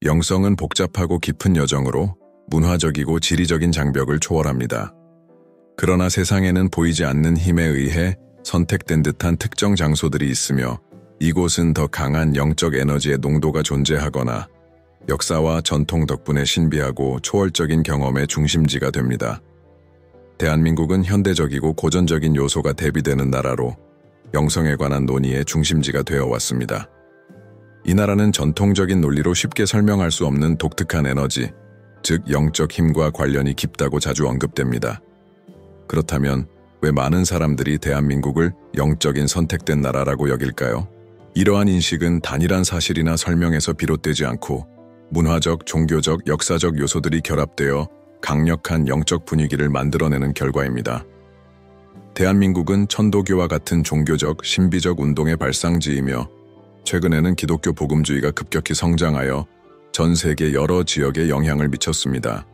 영성은 복잡하고 깊은 여정으로 문화적이고 지리적인 장벽을 초월합니다. 그러나 세상에는 보이지 않는 힘에 의해 선택된 듯한 특정 장소들이 있으며 이곳은 더 강한 영적 에너지의 농도가 존재하거나 역사와 전통 덕분에 신비하고 초월적인 경험의 중심지가 됩니다. 대한민국은 현대적이고 고전적인 요소가 대비되는 나라로 영성에 관한 논의의 중심지가 되어 왔습니다. 이 나라는 전통적인 논리로 쉽게 설명할 수 없는 독특한 에너지, 즉 영적 힘과 관련이 깊다고 자주 언급됩니다. 그렇다면 왜 많은 사람들이 대한민국을 영적인 선택된 나라라고 여길까요? 이러한 인식은 단일한 사실이나 설명에서 비롯되지 않고 문화적, 종교적, 역사적 요소들이 결합되어 강력한 영적 분위기를 만들어내는 결과입니다. 대한민국은 천도교와 같은 종교적, 신비적 운동의 발상지이며 최근에는 기독교 복음주의가 급격히 성장하여 전 세계 여러 지역에 영향을 미쳤습니다.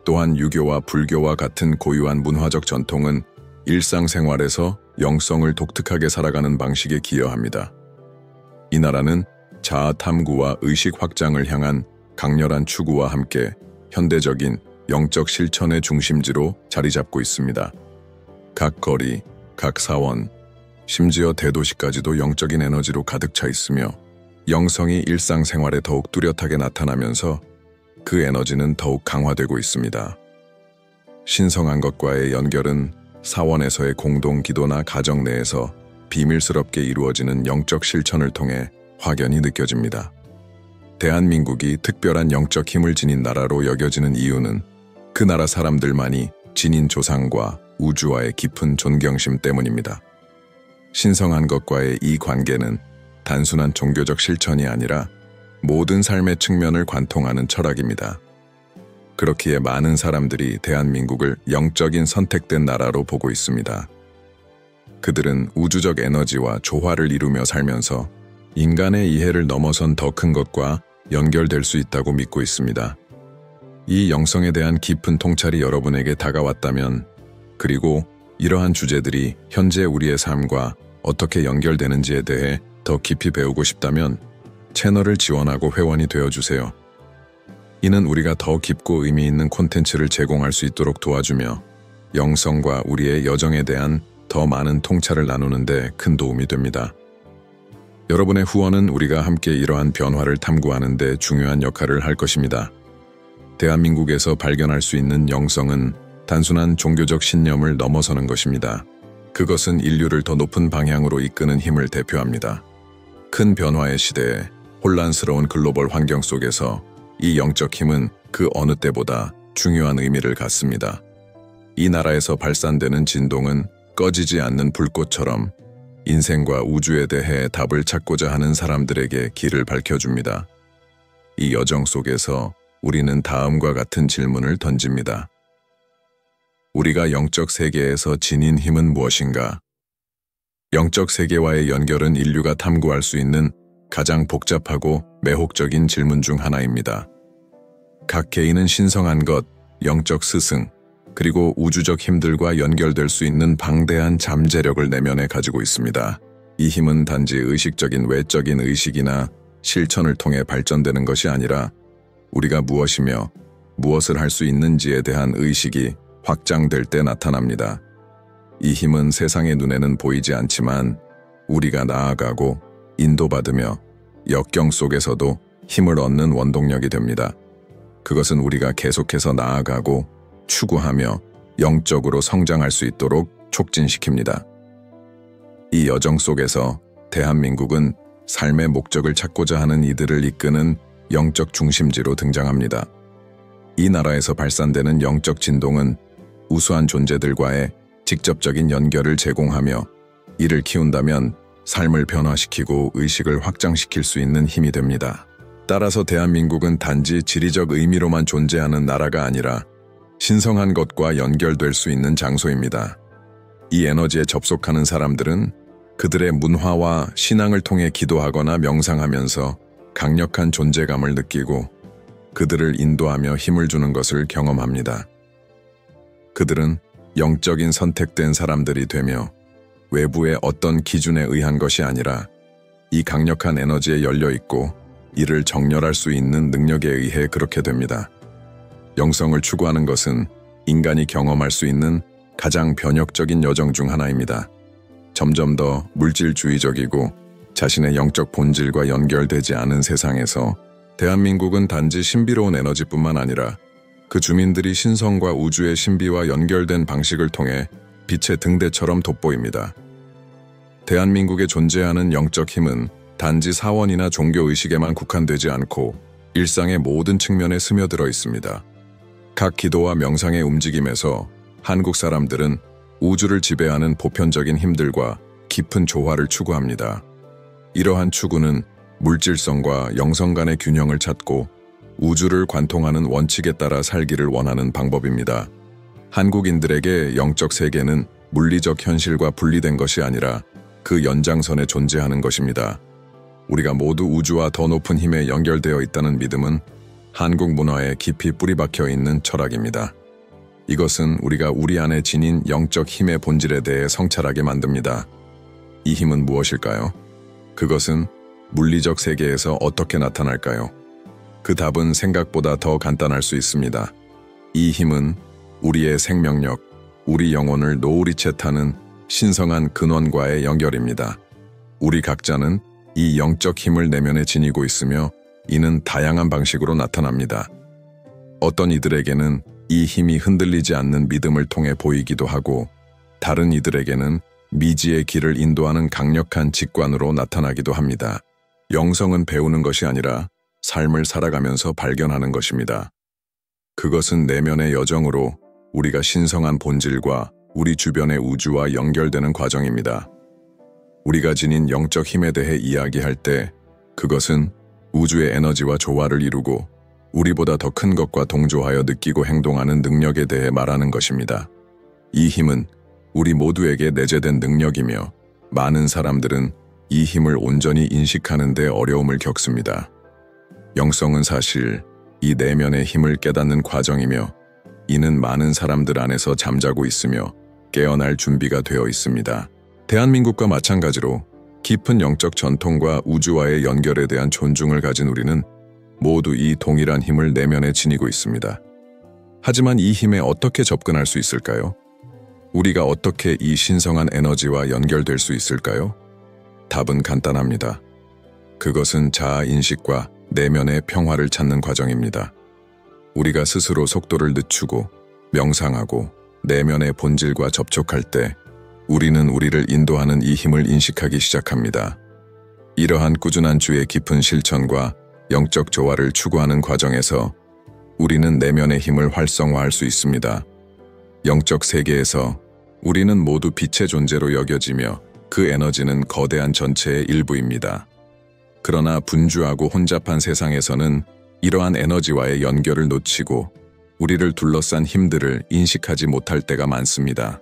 또한 유교와 불교와 같은 고유한 문화적 전통은 일상생활에서 영성을 독특하게 살아가는 방식에 기여합니다. 이 나라는 자아 탐구와 의식 확장을 향한 강렬한 추구와 함께 현대적인 영적 실천의 중심지로 자리 잡고 있습니다. 각 거리, 각 사원, 심지어 대도시까지도 영적인 에너지로 가득 차 있으며 영성이 일상생활에 더욱 뚜렷하게 나타나면서 그 에너지는 더욱 강화되고 있습니다. 신성한 것과의 연결은 사원에서의 공동 기도나 가정 내에서 비밀스럽게 이루어지는 영적 실천을 통해 확연히 느껴집니다. 대한민국이 특별한 영적 힘을 지닌 나라로 여겨지는 이유는 그 나라 사람들만이 지닌 조상과 우주와의 깊은 존경심 때문입니다. 신성한 것과의 이 관계는 단순한 종교적 실천이 아니라 모든 삶의 측면을 관통하는 철학입니다. 그렇기에 많은 사람들이 대한민국을 영적인 선택된 나라로 보고 있습니다. 그들은 우주적 에너지와 조화를 이루며 살면서 인간의 이해를 넘어선 더 큰 것과 연결될 수 있다고 믿고 있습니다. 이 영성에 대한 깊은 통찰이 여러분에게 다가왔다면, 그리고 이러한 주제들이 현재 우리의 삶과 어떻게 연결되는지에 대해 더 깊이 배우고 싶다면 채널을 지원하고 회원이 되어주세요. 이는 우리가 더 깊고 의미 있는 콘텐츠를 제공할 수 있도록 도와주며 영성과 우리의 여정에 대한 더 많은 통찰을 나누는 데 큰 도움이 됩니다. 여러분의 후원은 우리가 함께 이러한 변화를 탐구하는 데 중요한 역할을 할 것입니다. 대한민국에서 발견할 수 있는 영성은 단순한 종교적 신념을 넘어서는 것입니다. 그것은 인류를 더 높은 방향으로 이끄는 힘을 대표합니다. 큰 변화의 시대에 혼란스러운 글로벌 환경 속에서 이 영적 힘은 그 어느 때보다 중요한 의미를 갖습니다. 이 나라에서 발산되는 진동은 꺼지지 않는 불꽃처럼 인생과 우주에 대해 답을 찾고자 하는 사람들에게 길을 밝혀줍니다. 이 여정 속에서 우리는 다음과 같은 질문을 던집니다. 우리가 영적 세계에서 지닌 힘은 무엇인가? 영적 세계와의 연결은 인류가 탐구할 수 있는 가장 복잡하고 매혹적인 질문 중 하나입니다. 각 개인은 신성한 것, 영적 스승, 그리고 우주적 힘들과 연결될 수 있는 방대한 잠재력을 내면에 가지고 있습니다. 이 힘은 단지 의식적인 외적인 의식이나 실천을 통해 발전되는 것이 아니라 우리가 무엇이며 무엇을 할 수 있는지에 대한 의식이 확장될 때 나타납니다. 이 힘은 세상의 눈에는 보이지 않지만 우리가 나아가고 인도받으며 역경 속에서도 힘을 얻는 원동력이 됩니다. 그것은 우리가 계속해서 나아가고 추구하며 영적으로 성장할 수 있도록 촉진시킵니다. 이 여정 속에서 대한민국은 삶의 목적을 찾고자 하는 이들을 이끄는 영적 중심지로 등장합니다. 이 나라에서 발산되는 영적 진동은 우수한 존재들과의 직접적인 연결을 제공하며 이를 키운다면 삶을 변화시키고 의식을 확장시킬 수 있는 힘이 됩니다. 따라서 대한민국은 단지 지리적 의미로만 존재하는 나라가 아니라 신성한 것과 연결될 수 있는 장소입니다. 이 에너지에 접속하는 사람들은 그들의 문화와 신앙을 통해 기도하거나 명상하면서 강력한 존재감을 느끼고 그들을 인도하며 힘을 주는 것을 경험합니다. 그들은 영적인 선택된 사람들이 되며 외부의 어떤 기준에 의한 것이 아니라 이 강력한 에너지에 열려 있고 이를 정렬할 수 있는 능력에 의해 그렇게 됩니다. 영성을 추구하는 것은 인간이 경험할 수 있는 가장 변혁적인 여정 중 하나입니다. 점점 더 물질주의적이고 자신의 영적 본질과 연결되지 않은 세상에서 대한민국은 단지 신비로운 에너지뿐만 아니라 그 주민들이 신성과 우주의 신비와 연결된 방식을 통해 빛의 등대처럼 돋보입니다. 대한민국에 존재하는 영적 힘은 단지 사원이나 종교의식에만 국한되지 않고 일상의 모든 측면에 스며들어 있습니다. 각 기도와 명상의 움직임에서 한국 사람들은 우주를 지배하는 보편적인 힘들과 깊은 조화를 추구합니다. 이러한 추구는 물질성과 영성 간의 균형을 찾고 우주를 관통하는 원칙에 따라 살기를 원하는 방법입니다. 한국인들에게 영적 세계는 물리적 현실과 분리된 것이 아니라 그 연장선에 존재하는 것입니다. 우리가 모두 우주와 더 높은 힘에 연결되어 있다는 믿음은 한국 문화에 깊이 뿌리박혀 있는 철학입니다. 이것은 우리가 우리 안에 지닌 영적 힘의 본질에 대해 성찰하게 만듭니다. 이 힘은 무엇일까요? 그것은 물리적 세계에서 어떻게 나타날까요? 그 답은 생각보다 더 간단할 수 있습니다. 이 힘은 우리의 생명력, 우리 영혼을 노을이채 타는 신성한 근원과의 연결입니다. 우리 각자는 이 영적 힘을 내면에 지니고 있으며 이는 다양한 방식으로 나타납니다. 어떤 이들에게는 이 힘이 흔들리지 않는 믿음을 통해 보이기도 하고 다른 이들에게는 미지의 길을 인도하는 강력한 직관으로 나타나기도 합니다. 영성은 배우는 것이 아니라 삶을 살아가면서 발견하는 것입니다. 그것은 내면의 여정으로 우리가 신성한 본질과 우리 주변의 우주와 연결되는 과정입니다. 우리가 지닌 영적 힘에 대해 이야기할 때 그것은 우주의 에너지와 조화를 이루고 우리보다 더 큰 것과 동조하여 느끼고 행동하는 능력에 대해 말하는 것입니다. 이 힘은 우리 모두에게 내재된 능력이며 많은 사람들은 이 힘을 온전히 인식하는 데 어려움을 겪습니다. 영성은 사실 이 내면의 힘을 깨닫는 과정이며 이는 많은 사람들 안에서 잠자고 있으며 깨어날 준비가 되어 있습니다. 대한민국과 마찬가지로 깊은 영적 전통과 우주와의 연결에 대한 존중을 가진 우리는 모두 이 동일한 힘을 내면에 지니고 있습니다. 하지만 이 힘에 어떻게 접근할 수 있을까요? 우리가 어떻게 이 신성한 에너지와 연결될 수 있을까요? 답은 간단합니다. 그것은 자아인식과 내면의 평화를 찾는 과정입니다. 우리가 스스로 속도를 늦추고 명상하고 내면의 본질과 접촉할 때 우리는 우리를 인도하는 이 힘을 인식하기 시작합니다. 이러한 꾸준한 주의 깊은 실천과 영적 조화를 추구하는 과정에서 우리는 내면의 힘을 활성화할 수 있습니다. 영적 세계에서 우리는 모두 빛의 존재로 여겨지며 그 에너지는 거대한 전체의 일부입니다. 그러나 분주하고 혼잡한 세상에서는 이러한 에너지와의 연결을 놓치고 우리를 둘러싼 힘들을 인식하지 못할 때가 많습니다.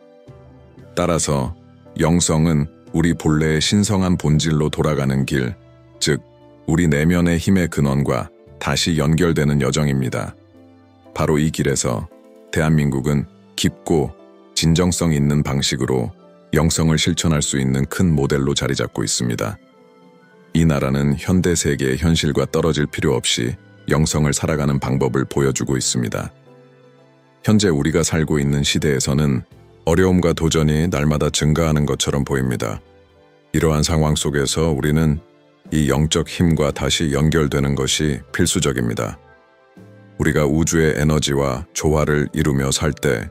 따라서 영성은 우리 본래의 신성한 본질로 돌아가는 길, 즉 우리 내면의 힘의 근원과 다시 연결되는 여정입니다. 바로 이 길에서 대한민국은 깊고 진정성 있는 방식으로 영성을 실천할 수 있는 큰 모델로 자리 잡고 있습니다. 이 나라는 현대 세계의 현실과 떨어질 필요 없이 영성을 살아가는 방법을 보여주고 있습니다. 현재 우리가 살고 있는 시대에서는 어려움과 도전이 날마다 증가하는 것처럼 보입니다. 이러한 상황 속에서 우리는 이 영적 힘과 다시 연결되는 것이 필수적입니다. 우리가 우주의 에너지와 조화를 이루며 살 때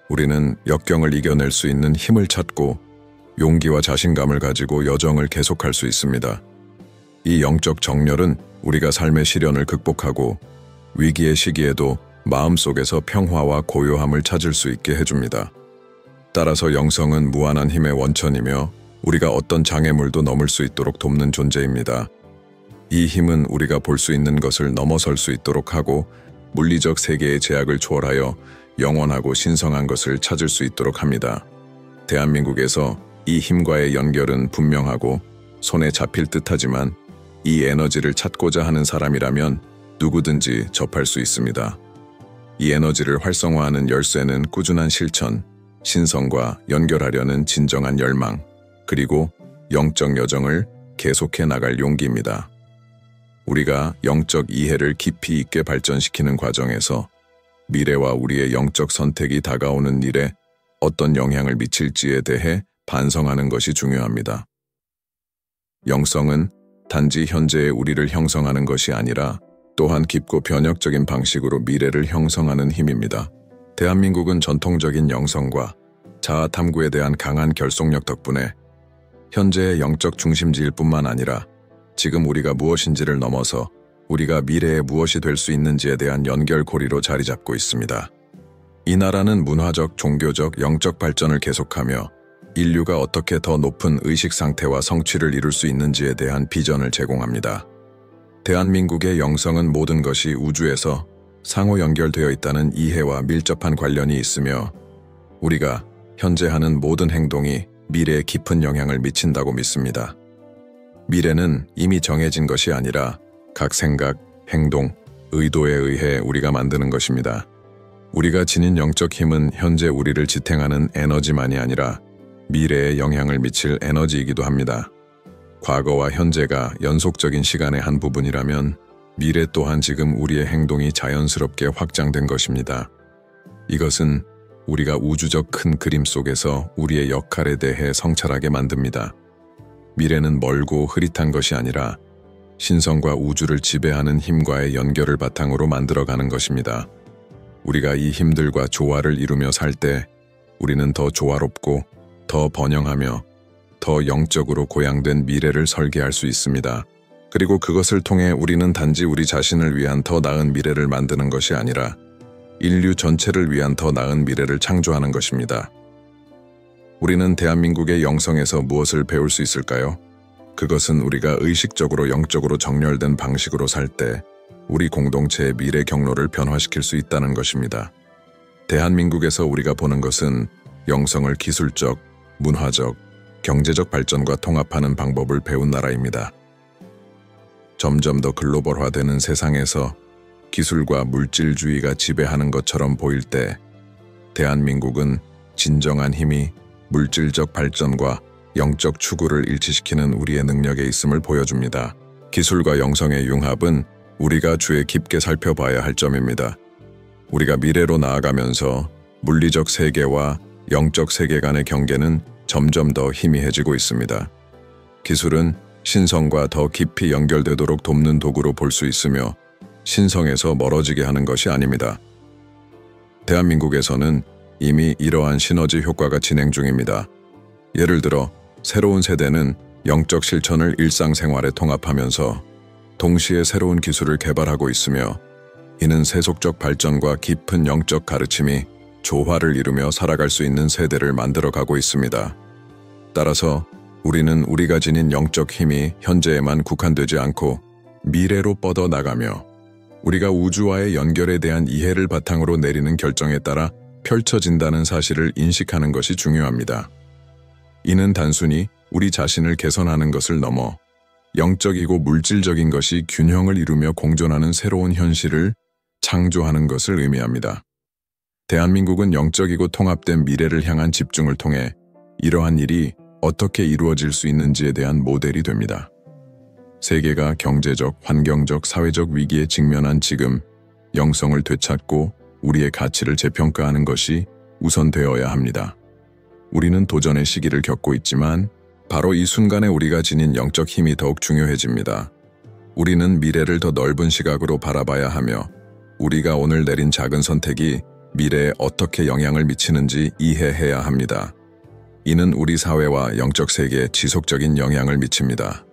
우리는 역경을 이겨낼 수 있는 힘을 찾고 용기와 자신감을 가지고 여정을 계속할 수 있습니다. 이 영적 정렬은 우리가 삶의 시련을 극복하고 위기의 시기에도 마음속에서 평화와 고요함을 찾을 수 있게 해줍니다. 따라서 영성은 무한한 힘의 원천이며 우리가 어떤 장애물도 넘을 수 있도록 돕는 존재입니다. 이 힘은 우리가 볼 수 있는 것을 넘어설 수 있도록 하고 물리적 세계의 제약을 초월하여 영원하고 신성한 것을 찾을 수 있도록 합니다. 대한민국에서 이 힘과의 연결은 분명하고 손에 잡힐 듯하지만 이 에너지를 찾고자 하는 사람이라면 누구든지 접할 수 있습니다. 이 에너지를 활성화하는 열쇠는 꾸준한 실천, 신성과 연결하려는 진정한 열망, 그리고 영적 여정을 계속해 나갈 용기입니다. 우리가 영적 이해를 깊이 있게 발전시키는 과정에서 미래와 우리의 영적 선택이 다가오는 일에 어떤 영향을 미칠지에 대해 반성하는 것이 중요합니다. 영성은 단지 현재의 우리를 형성하는 것이 아니라 또한 깊고 변혁적인 방식으로 미래를 형성하는 힘입니다. 대한민국은 전통적인 영성과 자아 탐구에 대한 강한 결속력 덕분에 현재의 영적 중심지일 뿐만 아니라 지금 우리가 무엇인지를 넘어서 우리가 미래에 무엇이 될 수 있는지에 대한 연결고리로 자리 잡고 있습니다. 이 나라는 문화적, 종교적, 영적 발전을 계속하며 인류가 어떻게 더 높은 의식 상태와 성취를 이룰 수 있는지에 대한 비전을 제공합니다. 대한민국의 영성은 모든 것이 우주에서 상호 연결되어 있다는 이해와 밀접한 관련이 있으며 우리가 현재 하는 모든 행동이 미래에 깊은 영향을 미친다고 믿습니다. 미래는 이미 정해진 것이 아니라 각 생각, 행동, 의도에 의해 우리가 만드는 것입니다. 우리가 지닌 영적 힘은 현재 우리를 지탱하는 에너지만이 아니라 미래에 영향을 미칠 에너지이기도 합니다. 과거와 현재가 연속적인 시간의 한 부분이라면 미래 또한 지금 우리의 행동이 자연스럽게 확장된 것입니다. 이것은 우리가 우주적 큰 그림 속에서 우리의 역할에 대해 성찰하게 만듭니다. 미래는 멀고 흐릿한 것이 아니라 신성과 우주를 지배하는 힘과의 연결을 바탕으로 만들어가는 것입니다. 우리가 이 힘들과 조화를 이루며 살 때 우리는 더 조화롭고 더 번영하며 더 영적으로 고양된 미래를 설계할 수 있습니다. 그리고 그것을 통해 우리는 단지 우리 자신을 위한 더 나은 미래를 만드는 것이 아니라 인류 전체를 위한 더 나은 미래를 창조하는 것입니다. 우리는 대한민국의 영성에서 무엇을 배울 수 있을까요? 그것은 우리가 의식적으로 영적으로 정렬된 방식으로 살 때 우리 공동체의 미래 경로를 변화시킬 수 있다는 것입니다. 대한민국에서 우리가 보는 것은 영성을 기술적, 문화적, 경제적 발전과 통합하는 방법을 배운 나라입니다. 점점 더 글로벌화되는 세상에서 기술과 물질주의가 지배하는 것처럼 보일 때 대한민국은 진정한 힘이 물질적 발전과 영적 추구를 일치시키는 우리의 능력에 있음을 보여줍니다. 기술과 영성의 융합은 우리가 주의 깊게 살펴봐야 할 점입니다. 우리가 미래로 나아가면서 물리적 세계와 영적 세계 간의 경계는 점점 더 희미해지고 있습니다. 기술은 신성과 더 깊이 연결되도록 돕는 도구로 볼 수 있으며 신성에서 멀어지게 하는 것이 아닙니다. 대한민국에서는 이미 이러한 시너지 효과가 진행 중입니다. 예를 들어 새로운 세대는 영적 실천을 일상생활에 통합하면서 동시에 새로운 기술을 개발하고 있으며 이는 세속적 발전과 깊은 영적 가르침이 조화를 이루며 살아갈 수 있는 세대를 만들어가고 있습니다. 따라서 우리는 우리가 지닌 영적 힘이 현재에만 국한되지 않고 미래로 뻗어나가며 우리가 우주와의 연결에 대한 이해를 바탕으로 내리는 결정에 따라 펼쳐진다는 사실을 인식하는 것이 중요합니다. 이는 단순히 우리 자신을 개선하는 것을 넘어 영적이고 물질적인 것이 균형을 이루며 공존하는 새로운 현실을 창조하는 것을 의미합니다. 대한민국은 영적이고 통합된 미래를 향한 집중을 통해 이러한 일이 어떻게 이루어질 수 있는지에 대한 모델이 됩니다. 세계가 경제적, 환경적, 사회적 위기에 직면한 지금 영성을 되찾고 우리의 가치를 재평가하는 것이 우선되어야 합니다. 우리는 도전의 시기를 겪고 있지만 바로 이 순간에 우리가 지닌 영적 힘이 더욱 중요해집니다. 우리는 미래를 더 넓은 시각으로 바라봐야 하며 우리가 오늘 내린 작은 선택이 미래에 어떻게 영향을 미치는지 이해해야 합니다. 이는 우리 사회와 영적 세계에 지속적인 영향을 미칩니다.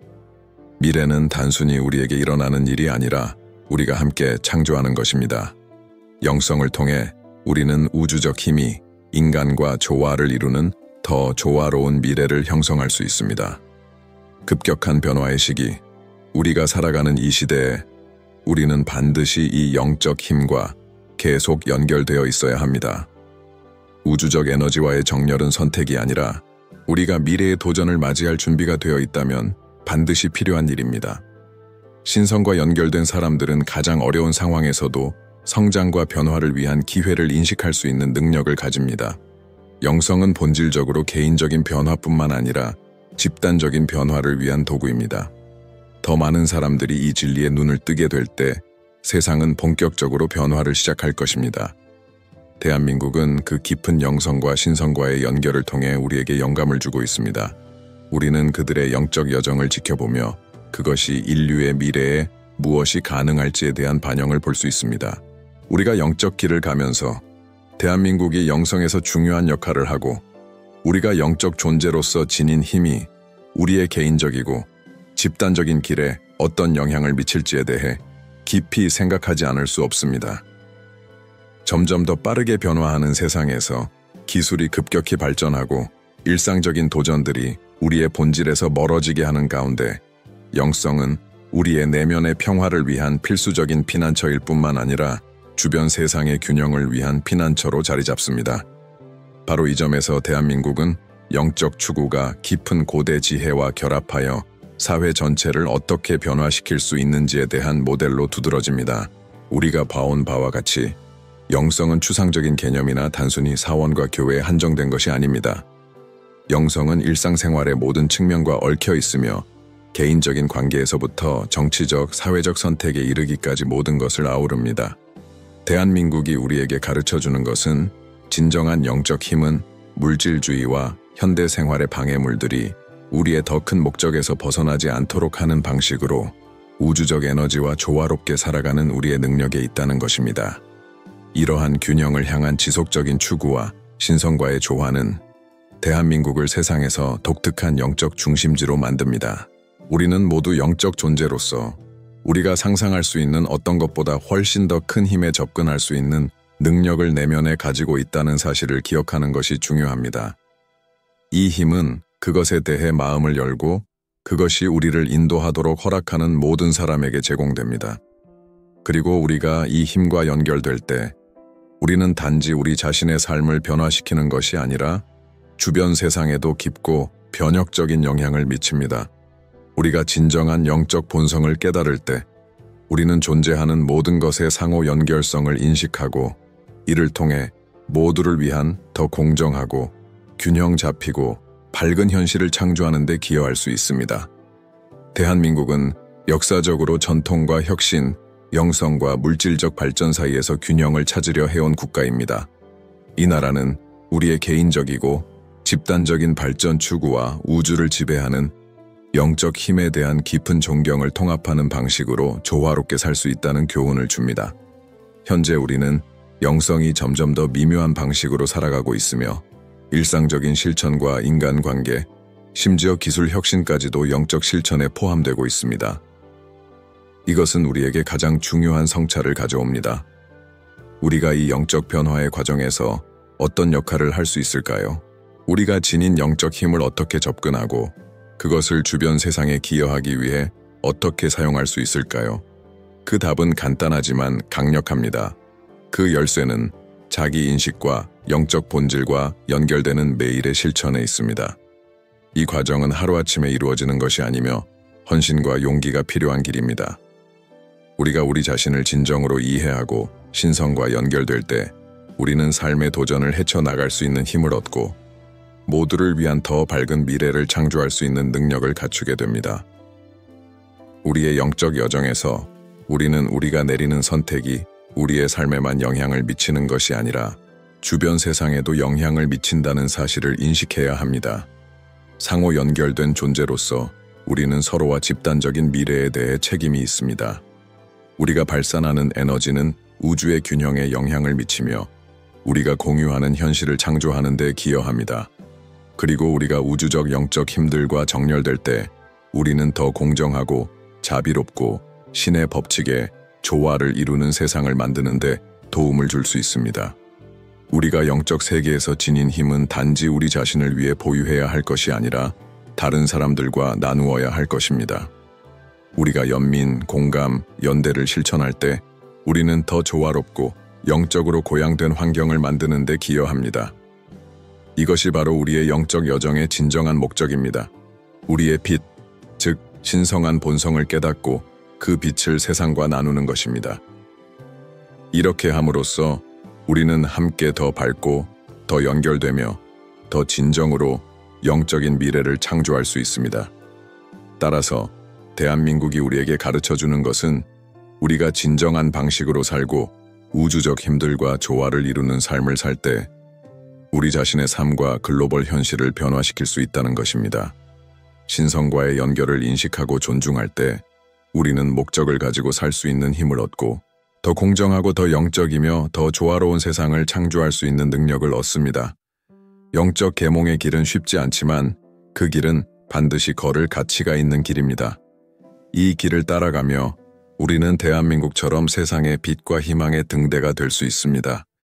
미래는 단순히 우리에게 일어나는 일이 아니라 우리가 함께 창조하는 것입니다. 영성을 통해 우리는 우주적 힘이 인간과 조화를 이루는 더 조화로운 미래를 형성할 수 있습니다. 급격한 변화의 시기, 우리가 살아가는 이 시대에 우리는 반드시 이 영적 힘과 계속 연결되어 있어야 합니다. 우주적 에너지와의 정렬은 선택이 아니라 우리가 미래의 도전을 맞이할 준비가 되어 있다면 반드시 필요한 일입니다. 신성과 연결된 사람들은 가장 어려운 상황에서도 성장과 변화를 위한 기회를 인식할 수 있는 능력을 가집니다. 영성은 본질적으로 개인적인 변화뿐만 아니라 집단적인 변화를 위한 도구입니다. 더 많은 사람들이 이 진리에 눈을 뜨게 될 때 세상은 본격적으로 변화를 시작할 것입니다. 대한민국은 그 깊은 영성과 신성과의 연결을 통해 우리에게 영감을 주고 있습니다. 우리는 그들의 영적 여정을 지켜보며 그것이 인류의 미래에 무엇이 가능할지에 대한 반영을 볼 수 있습니다. 우리가 영적 길을 가면서 대한민국이 영성에서 중요한 역할을 하고 우리가 영적 존재로서 지닌 힘이 우리의 개인적이고 집단적인 길에 어떤 영향을 미칠지에 대해 깊이 생각하지 않을 수 없습니다. 점점 더 빠르게 변화하는 세상에서 기술이 급격히 발전하고 일상적인 도전들이 우리의 본질에서 멀어지게 하는 가운데 영성은 우리의 내면의 평화를 위한 필수적인 피난처일 뿐만 아니라 주변 세상의 균형을 위한 피난처로 자리 잡습니다. 바로 이 점에서 대한민국은 영적 추구가 깊은 고대 지혜와 결합하여 사회 전체를 어떻게 변화시킬 수 있는지에 대한 모델로 두드러집니다. 우리가 봐온 바와 같이 영성은 추상적인 개념이나 단순히 사원과 교회에 한정된 것이 아닙니다. 영성은 일상생활의 모든 측면과 얽혀 있으며 개인적인 관계에서부터 정치적, 사회적 선택에 이르기까지 모든 것을 아우릅니다. 대한민국이 우리에게 가르쳐주는 것은 진정한 영적 힘은 물질주의와 현대 생활의 방해물들이 우리의 더 큰 목적에서 벗어나지 않도록 하는 방식으로 우주적 에너지와 조화롭게 살아가는 우리의 능력에 있다는 것입니다. 이러한 균형을 향한 지속적인 추구와 신성과의 조화는 대한민국을 세상에서 독특한 영적 중심지로 만듭니다. 우리는 모두 영적 존재로서 우리가 상상할 수 있는 어떤 것보다 훨씬 더 큰 힘에 접근할 수 있는 능력을 내면에 가지고 있다는 사실을 기억하는 것이 중요합니다. 이 힘은 그것에 대해 마음을 열고 그것이 우리를 인도하도록 허락하는 모든 사람에게 제공됩니다. 그리고 우리가 이 힘과 연결될 때 우리는 단지 우리 자신의 삶을 변화시키는 것이 아니라 주변 세상에도 깊고 변혁적인 영향을 미칩니다. 우리가 진정한 영적 본성을 깨달을 때 우리는 존재하는 모든 것의 상호 연결성을 인식하고 이를 통해 모두를 위한 더 공정하고 균형 잡히고 밝은 현실을 창조하는 데 기여할 수 있습니다. 대한민국은 역사적으로 전통과 혁신, 영성과 물질적 발전 사이에서 균형을 찾으려 해온 국가입니다. 이 나라는 우리의 개인적이고 집단적인 발전 추구와 우주를 지배하는 영적 힘에 대한 깊은 존경을 통합하는 방식으로 조화롭게 살 수 있다는 교훈을 줍니다. 현재 우리는 영성이 점점 더 미묘한 방식으로 살아가고 있으며 일상적인 실천과 인간관계, 심지어 기술 혁신까지도 영적 실천에 포함되고 있습니다. 이것은 우리에게 가장 중요한 성찰을 가져옵니다. 우리가 이 영적 변화의 과정에서 어떤 역할을 할 수 있을까요? 우리가 지닌 영적 힘을 어떻게 접근하고 그것을 주변 세상에 기여하기 위해 어떻게 사용할 수 있을까요? 그 답은 간단하지만 강력합니다. 그 열쇠는 자기 인식과 영적 본질과 연결되는 매일의 실천에 있습니다. 이 과정은 하루아침에 이루어지는 것이 아니며 헌신과 용기가 필요한 길입니다. 우리가 우리 자신을 진정으로 이해하고 신성과 연결될 때 우리는 삶의 도전을 헤쳐나갈 수 있는 힘을 얻고 모두를 위한 더 밝은 미래를 창조할 수 있는 능력을 갖추게 됩니다. 우리의 영적 여정에서 우리는 우리가 내리는 선택이 우리의 삶에만 영향을 미치는 것이 아니라 주변 세상에도 영향을 미친다는 사실을 인식해야 합니다. 상호 연결된 존재로서 우리는 서로와 집단적인 미래에 대해 책임이 있습니다. 우리가 발산하는 에너지는 우주의 균형에 영향을 미치며 우리가 공유하는 현실을 창조하는 데 기여합니다. 그리고 우리가 우주적 영적 힘들과 정렬될 때 우리는 더 공정하고 자비롭고 신의 법칙에 조화를 이루는 세상을 만드는 데 도움을 줄 수 있습니다. 우리가 영적 세계에서 지닌 힘은 단지 우리 자신을 위해 보유해야 할 것이 아니라 다른 사람들과 나누어야 할 것입니다. 우리가 연민, 공감, 연대를 실천할 때 우리는 더 조화롭고 영적으로 고양된 환경을 만드는 데 기여합니다. 이것이 바로 우리의 영적 여정의 진정한 목적입니다. 우리의 빛, 즉 신성한 본성을 깨닫고 그 빛을 세상과 나누는 것입니다. 이렇게 함으로써 우리는 함께 더 밝고 더 연결되며 더 진정으로 영적인 미래를 창조할 수 있습니다. 따라서 대한민국이 우리에게 가르쳐주는 것은 우리가 진정한 방식으로 살고 우주적 힘들과 조화를 이루는 삶을 살 때 우리 자신의 삶과 글로벌 현실을 변화시킬 수 있다는 것입니다. 신성과의 연결을 인식하고 존중할 때 우리는 목적을 가지고 살 수 있는 힘을 얻고 더 공정하고 더 영적이며 더 조화로운 세상을 창조할 수 있는 능력을 얻습니다. 영적 계몽의 길은 쉽지 않지만 그 길은 반드시 걸을 가치가 있는 길입니다. 이 길을 따라가며 우리는 대한민국처럼 세상의 빛과 희망의 등대가 될 수 있습니다.